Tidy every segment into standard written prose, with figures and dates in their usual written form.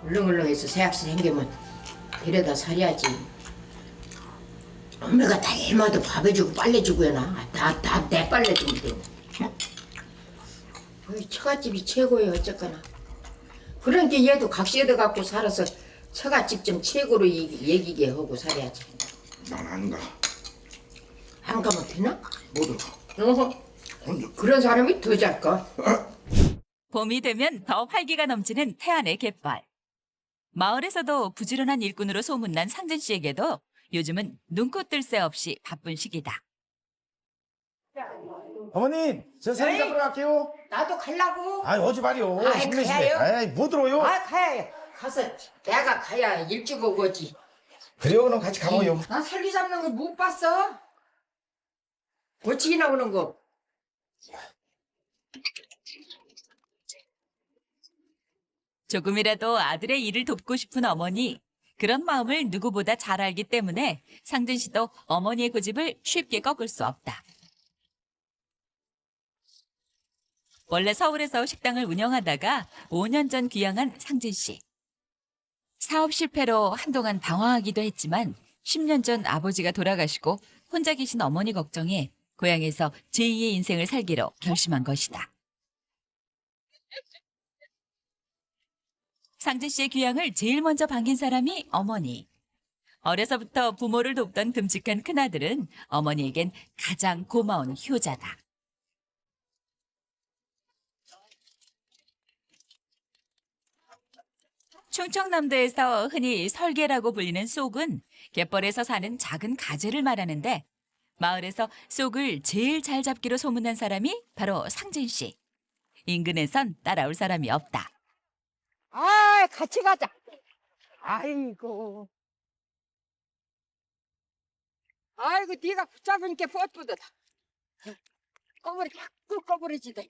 울렁울렁해서 새학시 생기면 이래다 살해야지. 엄마가 다 애마다 밥 해주고 빨래주고 해놔. 다 내 빨래주면 돼. 거기 처갓집이 최고예요 어쨌거나. 그러니까 얘도 각시에다 갖고 살아서 처갓집 좀 최고로 얘기게 하고 살아야지. 난 안 가. 안 가면 되나? 못 가. 어허. 그런 사람이 더 잘까? 봄이 되면 더 활기가 넘치는 태안의 갯벌. 마을에서도 부지런한 일꾼으로 소문난 상진 씨에게도 요즘은 눈코 뜰 새 없이 바쁜 시기다. 어머님, 저 사진 잡으러 갈게요. 나도 갈라고. 아이, 오지 마요. 아이, 힘내시네. 가야요? 아이, 못 들어요. 아 가야 가서 내가 가야 일찍 오거지. 그래요, 그럼 같이 가봐요. 나 설리 잡는 거 못 봤어. 고치기 나오는 거. 조금이라도 아들의 일을 돕고 싶은 어머니. 그런 마음을 누구보다 잘 알기 때문에 상진 씨도 어머니의 고집을 쉽게 꺾을 수 없다. 원래 서울에서 식당을 운영하다가 5년 전 귀향한 상진 씨. 사업 실패로 한동안 방황하기도 했지만 10년 전 아버지가 돌아가시고 혼자 계신 어머니 걱정에 고향에서 제2의 인생을 살기로 결심한 것이다. 상진 씨의 귀향을 제일 먼저 반긴 사람이 어머니. 어려서부터 부모를 돕던 듬직한 큰아들은 어머니에겐 가장 고마운 효자다. 충청남도에서 흔히 설계라고 불리는 쏙은 갯벌에서 사는 작은 가재를 말하는데 마을에서 쏙을 제일 잘 잡기로 소문난 사람이 바로 상진 씨. 인근에선 따라올 사람이 없다. 아 같이 가자. 아이고. 아이고 네가 붙잡으니까 뻣뻣하다. 꼬부리 자꾸 꼬부리지대.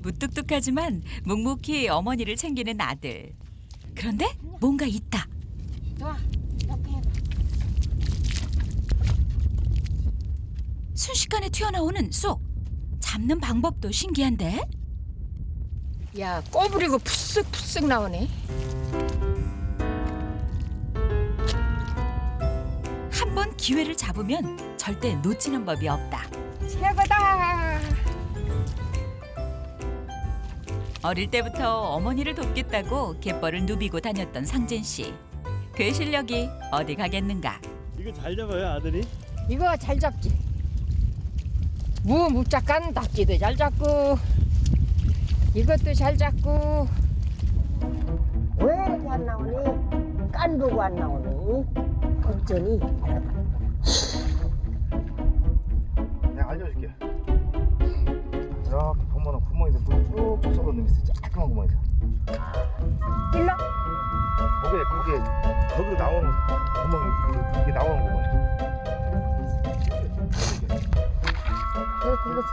무뚝뚝하지만 묵묵히 어머니를 챙기는 아들. 그런데 뭔가 있다. 좋아. 이렇게 해봐. 순식간에 튀어나오는 쏙. 잡는 방법도 신기한데? 야 꼬부리고 푸쓱푸쓱 나오네. 한 번 기회를 잡으면 절대 놓치는 법이 없다. 최고다. 어릴 때부터 어머니를 돕겠다고 갯벌을 누비고 다녔던 상진 씨. 그 실력이 어디 가겠는가. 이거 잘 잡아요, 아들이? 이거 잘 잡지. 무묵작간 낙지도 잘 잡고 이것도 잘 잡고. 왜 이렇게 안 나오니? 깐두고 안 나오니? 걱정이. 내가 알려줄게. 이렇게 보면은 구멍에서 물 쭉쭉 쏟아내면 있어. 조그만 구멍에서. 일로. 거기에 거기로 나오는 구멍이 이게 나오는 구멍. 그렇지.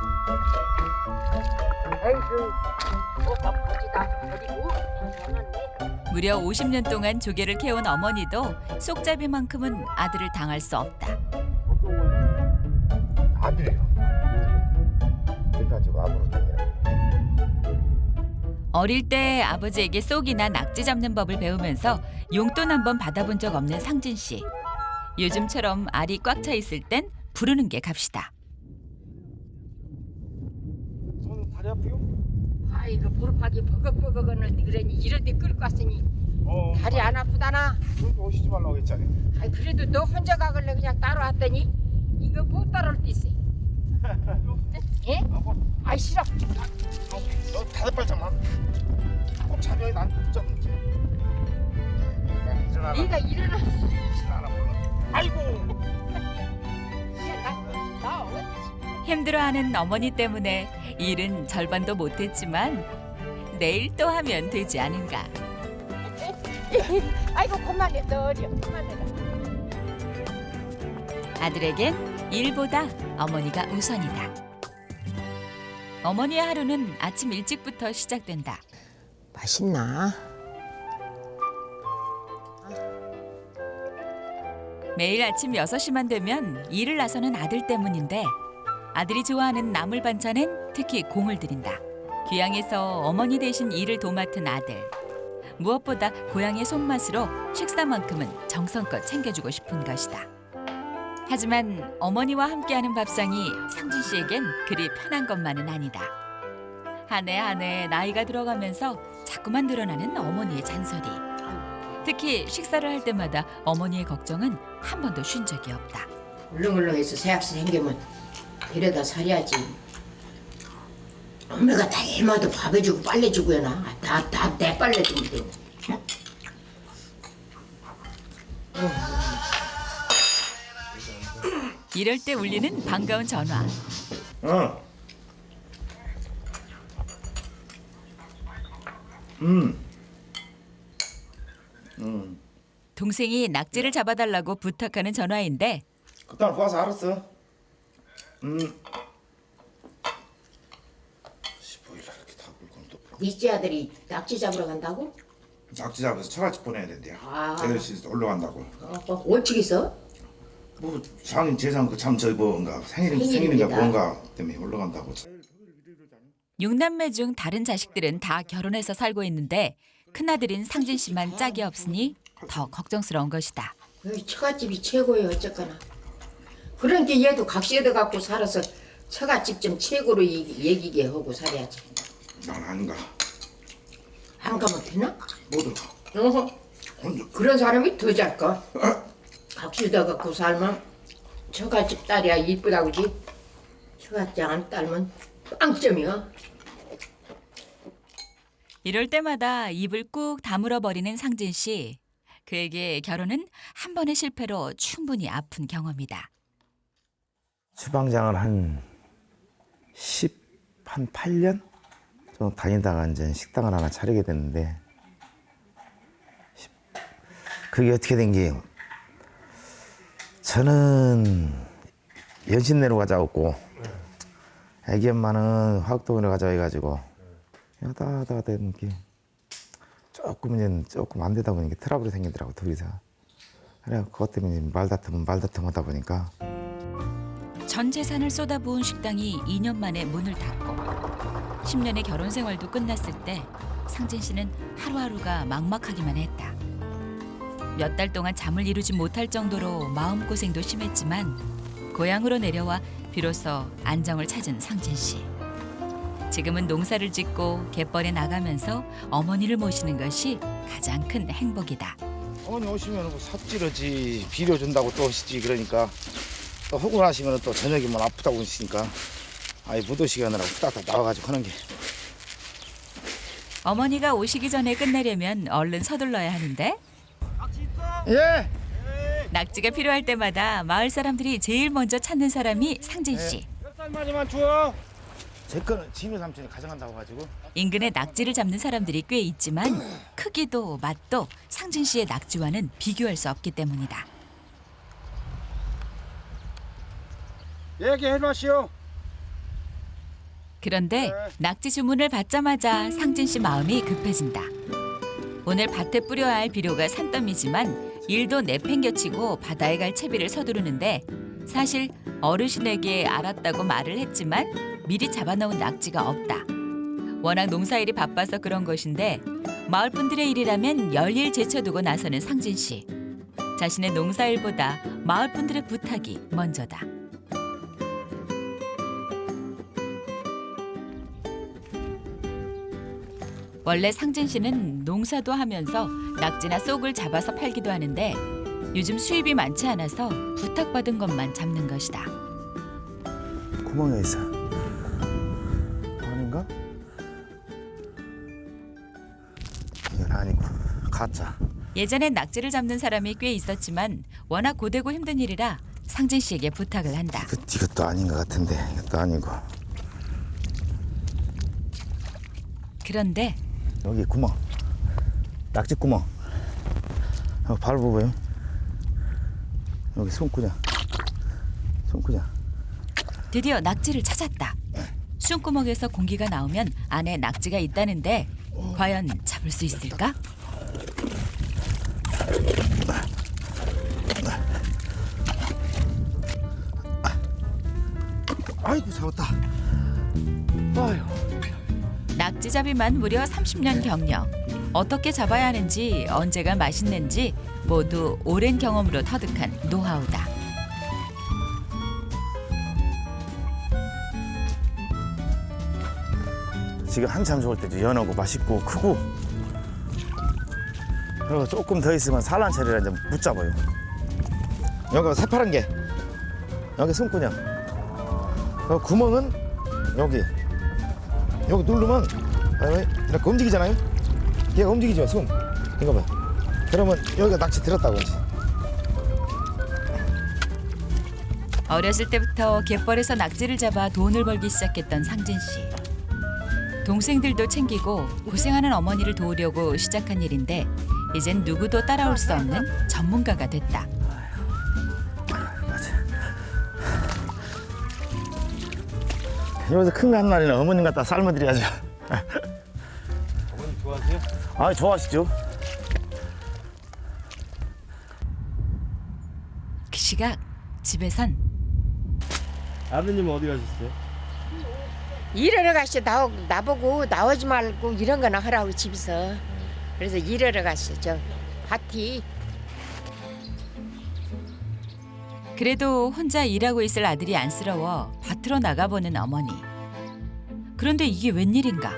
아이고, 뭐가 거지다. 버리고. 무려 50년 동안 조개를 캐온 어머니도 쏙잡이만큼은 아들을 당할 수 없다. 아들이에요. 그래가지고 앞으로 당겨라. 어릴 때 아버지에게 쏙이나 낙지 잡는 법을 배우면서 용돈 한 번 받아본 적 없는 상진 씨. 요즘처럼 알이 꽉 차 있을 땐 부르는 게 값이다. 손 다리 아프요? 아이고, 무릎하기 버걱버걱하는데 그러니 이럴 때 끌고 왔으니 다리 안 아프다나? 그렇게 오시지 말라고 했잖아요. 아이 그래도 너 혼자 가길래 그냥 따라왔더니 이거 못 따라올 때 있어. 예? 아이 싫어. 아이 너 다섯 발짝만 꼭 잡아야 난 붙잡는지. 일어나라. 네가 일어나. 일어나라 몰라. 아이고. 나 어디? 힘들어하는 어머니 때문에 일은 절반도 못했지만 내일 또 하면 되지 않은가. 아이고 그만해 너 어려. 그만해라. 아들에겐 일보다 어머니가 우선이다. 어머니의 하루는 아침 일찍부터 시작된다. 맛있나? 매일 아침 6시만 되면 일을 나서는 아들 때문인데 아들이 좋아하는 나물 반찬엔 특히 공을 들인다. 귀향에서 어머니 대신 일을 도맡은 아들. 무엇보다 고향의 손맛으로 식사만큼은 정성껏 챙겨주고 싶은 것이다. 하지만 어머니와 함께하는 밥상이 상진 씨에겐 그리 편한 것만은 아니다. 한 해 한 해 나이가 들어가면서 자꾸만 늘어나는 어머니의 잔소리. 특히 식사를 할 때마다 어머니의 걱정은 한 번도 쉰 적이 없다. 울렁울렁해서 새학시 생기면 데려다 살려야지. 엄마가 다 해마도 밥 해주고 빨래주고 해놔. 다 내 빨래주면 돼. 이럴 때 울리는 반가운 전화. 어. 동생이 낙지를 잡아달라고 부탁하는 전화인데 그딴 거 와서 알았어. 15일 이렇게 다 굴건 또 니째 아들이 낙지 잡으러 간다고? 낙지 잡아서 처갓집 보내야 된대요. 아. 대열씨 올라간다고. 원칙 있어? 뭐 장인 재산 그참 저기 뭔가 생일인가 생일입니다. 뭔가 때문에 올라간다고. 6남매 중 다른 자식들은 다 결혼해서 살고 있는데 큰아들인 상진 씨만 짝이 없으니 더 걱정스러운 것이다. 여기 처갓집이 최고예요 어쨌거나. 그러니까 얘도 각시에다 갖고 살아서 처갓집 좀 최고로 얘기게 하고 살아야지. 난 아닌가. 안 가면 되나? 못 올까. 어허. 혼자. 그런 사람이 더 잘까? 각시에다 갖고 살면 처갓집 딸이야 이쁘다고지. 처갓집 안 딸면 빵점이야. 이럴 때마다 입을 꾹 다물어 버리는 상진 씨. 그에게 결혼은 한 번의 실패로 충분히 아픈 경험이다. 주방장을 한 8년 정도 다니다가 이제 식당을 하나 차리게 됐는데 그게 어떻게 된 게 저는 연신내로 가져왔고 애기 엄마는 화학동으로 가져와가지고 하다 되는 게 조금 안 되다 보니까 트러블이 생기더라고 둘이서. 그래 그것 때문에 말다툼 하다 보니까 전 재산을 쏟아부은 식당이 2년 만에 문을 닫고 10년의 결혼 생활도 끝났을 때 상진 씨는 하루하루가 막막하기만 했다. 몇 달 동안 잠을 이루지 못할 정도로 마음고생도 심했지만 고향으로 내려와 비로소 안정을 찾은 상진 씨. 지금은 농사를 짓고 갯벌에 나가면서 어머니를 모시는 것이 가장 큰 행복이다. 어머니 오시면 뭐 삽질하지 비료준다고 또 오시지. 그러니까 또 허구나시면 또 저녁에 뭐 아프다고 하시니까 아예 못 오시게 하느라고 후다닥 나와가지고 하는 게. 어머니가 오시기 전에 끝내려면 얼른 서둘러야 하는데 예. 낙지가 필요할 때마다 마을 사람들이 제일 먼저 찾는 사람이 상진 씨. 몇 살만이만 줘. 제 거는 진우 삼촌이 가져간다고 가지고. 인근에 낙지를 잡는 사람들이 꽤 있지만 크기도 맛도 상진 씨의 낙지와는 비교할 수 없기 때문이다. 얘기해 놔시오. 그런데 낙지 주문을 받자마자 상진 씨 마음이 급해진다. 오늘 밭에 뿌려야 할 비료가 산더미지만 일도 내팽겨치고 바다에 갈 채비를 서두르는데 사실 어르신에게 알았다고 말을 했지만 미리 잡아놓은 낙지가 없다. 워낙 농사일이 바빠서 그런 것인데 마을 분들의 일이라면 열일 제쳐두고 나서는 상진 씨. 자신의 농사일보다 마을 분들의 부탁이 먼저다. 원래 상진 씨는 농사도 하면서 낙지나 쏙을 잡아서 팔기도 하는데 요즘 수입이 많지 않아서 부탁받은 것만 잡는 것이다. 구멍에 있어. 아닌가? 이건 아니고 가짜. 예전엔 낙지를 잡는 사람이 꽤 있었지만 워낙 고되고 힘든 일이라 상진 씨에게 부탁을 한다. 이것도 아닌 것 같은데 이것도 아니고. 그런데 여기 구멍. 낙지 구멍. 밟아봐요. 여기 손구장. 드디어 낙지를 찾았다. 숨구멍에서 공기가 나오면 안에 낙지가 있다는데 과연 잡을 수 있을까? 아이고 잡았다. 아유. 낙지잡이만 무려 30년 경력. 어떻게 잡아야 하는지, 언제가 맛있는지 모두 오랜 경험으로 터득한 노하우다. 지금 한참 좋을 때죠. 연하고 맛있고 크고. 그리고 조금 더 있으면 산란철이라 이제 못 잡아요. 여기 새파란 게 여기 손구녕. 그 구멍은 여기 누르면 이렇게 움직이잖아요. 얘가 움직이죠 손. 이거 봐. 그러면 여기가 낚시 들었다고 이제. 어렸을 때부터 갯벌에서 낙지를 잡아 돈을 벌기 시작했던 상진 씨. 동생들도 챙기고 고생하는 어머니를 도우려고 시작한 일인데 이젠 누구도 따라올 수 없는 전문가가 됐다. 여기서 큰 거 한 마리는 어머님 갖다 삶아드려야죠. 어머니 좋아하세요? 아, 좋아하시죠? 그 시각 집에선 아드님은 어디 가셨어요? 일하러 가시 나보고 나오지 말고 이런 거나 하라고 집에서. 그래서 일하러 갔어. 저 밭이. 그래도 혼자 일하고 있을 아들이 안쓰러워 밭으로 나가보는 어머니. 그런데 이게 웬일인가?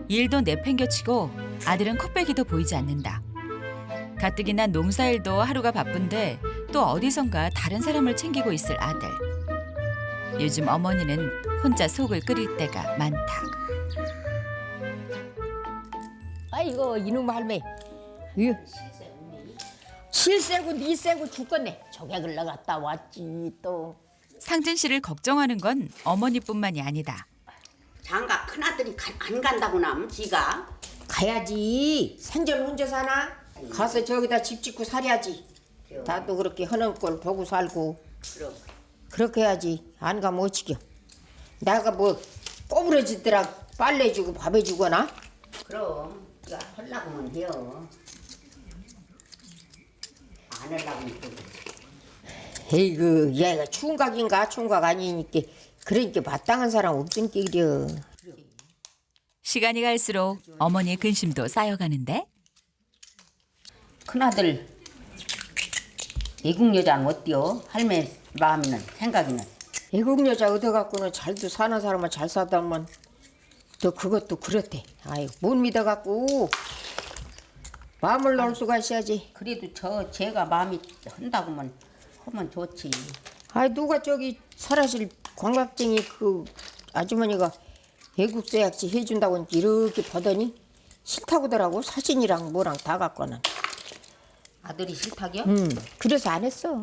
일도 내팽겨치고 아들은 코빼기도 보이지 않는다. 가뜩이나 농사일도 하루가 바쁜데 또 어디선가 다른 사람을 챙기고 있을 아들. 요즘 어머니는 혼자 속을 끓일 때가 많다. 아이고 이놈 할매. 실세고 니세고 죽겠네. 저격을 나갔다 왔지 또. 상진 씨를 걱정하는 건 어머니뿐만이 아니다. 장가 큰아들이 안 간다고 나면 지가 가야지. 생전 혼자 사나? 가서 저기다 집 짓고 살아야지. 나도 그렇게 하는 걸 보고 살고. 그렇게 해야지. 안 가면 어찌겨. 내가 뭐 꼬부러지더라 빨래 주고 밥 해주거나. 그럼 지가 하려고만 해요. 안 하려고는 또 에이그 얘가 총각인가 총각 아니니까 그러니까 마땅한 사람 없던 길이여. 시간이 갈수록 어머니의 근심도 쌓여가는데 큰아들 외국 여자는 어때요? 할매 마음에는 생각이는 애국 여자 얻어갖고는 잘도 사는 사람은 잘 사다만 또 그것도 그렇대. 아이 못 믿어갖고 마음을 놓을 수가 있어야지. 그래도 제가 마음이 한다고만 하면 좋지. 아이 누가 저기 설아실 광각쟁이 그 아주머니가 애국 써약지 해준다고 이렇게 보더니 싫다고더라고. 사진이랑 뭐랑 다 갖고는. 아들이 싫다겨? 그래서 안 했어.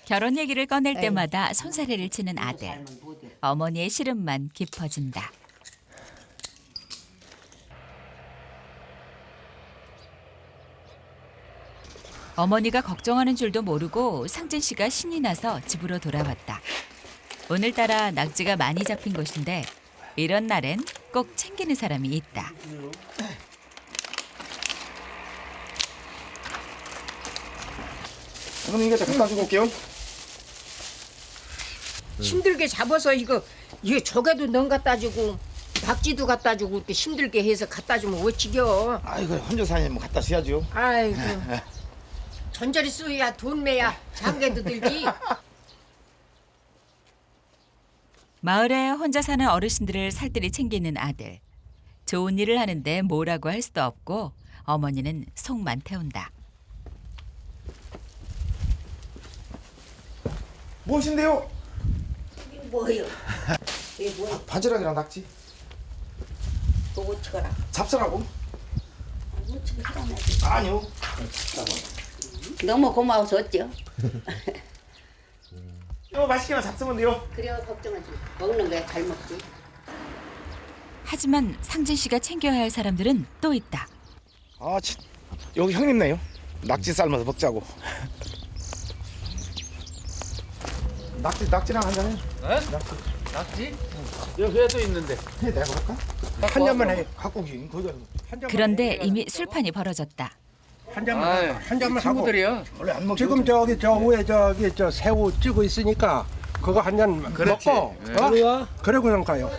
결혼 얘기를 꺼낼 때마다 손사래를 치는 아들. 어머니의 시름만 깊어진다. 어머니가 걱정하는 줄도 모르고 상진 씨가 신이 나서 집으로 돌아왔다. 오늘따라 낙지가 많이 잡힌 곳인데 이런 날엔 꼭 챙기는 사람이 있다. 그럼 이거 잠깐 가지고 올게요. 힘들게 잡아서 이거 조개도 넌 갖다 주고 낙지도 갖다 주고 이렇게 힘들게 해서 갖다 주면 어찌겨. 아이고 혼자 사니 뭐 갖다 써야죠. 아이고 전절이 쓰야 돈 매야 장개도 들지. 마을에 혼자 사는 어르신들을 살뜰히 챙기는 아들. 좋은 일을 하는데 뭐라고 할 수도 없고 어머니는 속만 태운다. 무엇인데요? 뭐요? 이게 뭐야? 바지락이랑 낙지. 그거 치거라. 잡수라고? 무치기 하라나지. 아니요. 너무 고마워서 어찌요? 이거 맛있게만 잡수면 돼요. 그래 걱정하지. 먹는 거야 잘 먹지. 하지만 상진 씨가 챙겨야 할 사람들은 또 있다. 아, 여기 형님네요. 낙지 삶아서 먹자고. 낙지랑 한 잔 해. 낙지? 여기 회도 있는데. 해 내가 볼까? 한 잔만 해. 갖고 오기. 거기가 그런데 이미 술판이 벌어졌다. 한 잔만 친구들이야. 원래 안 먹죠. 지금 저기 저 위에 저기 저 새우 찌고 있으니까 그거 한 잔 먹고 그래 그냥 가요.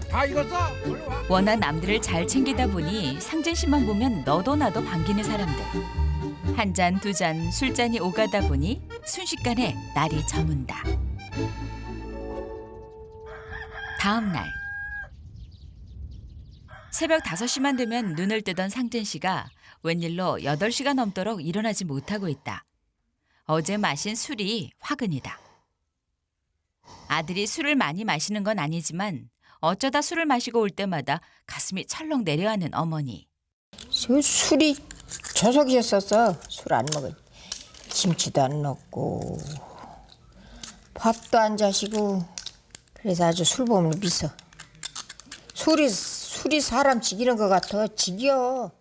다 익었어? 얼른 와. 워낙 남들을 잘 챙기다 보니 상진 씨만 보면 너도 나도 반기는 사람들. 한 잔, 두 잔 술잔이 오가다 보니 순식간에 날이 저문다. 다음 날 새벽 5시만 되면 눈을 뜨던 상진 씨가 웬일로 8시가 넘도록 일어나지 못하고 있다. 어제 마신 술이 화근이다. 아들이 술을 많이 마시는 건 아니지만 어쩌다 술을 마시고 올 때마다 가슴이 철렁 내려앉는 어머니. 저 술이 저속이었었어. 술 안 먹은. 김치도 안 넣고 밥도 안 자시고 그래서 아주 술 보면 미쳐. 술이 사람 지기는 것 같아. 지겨.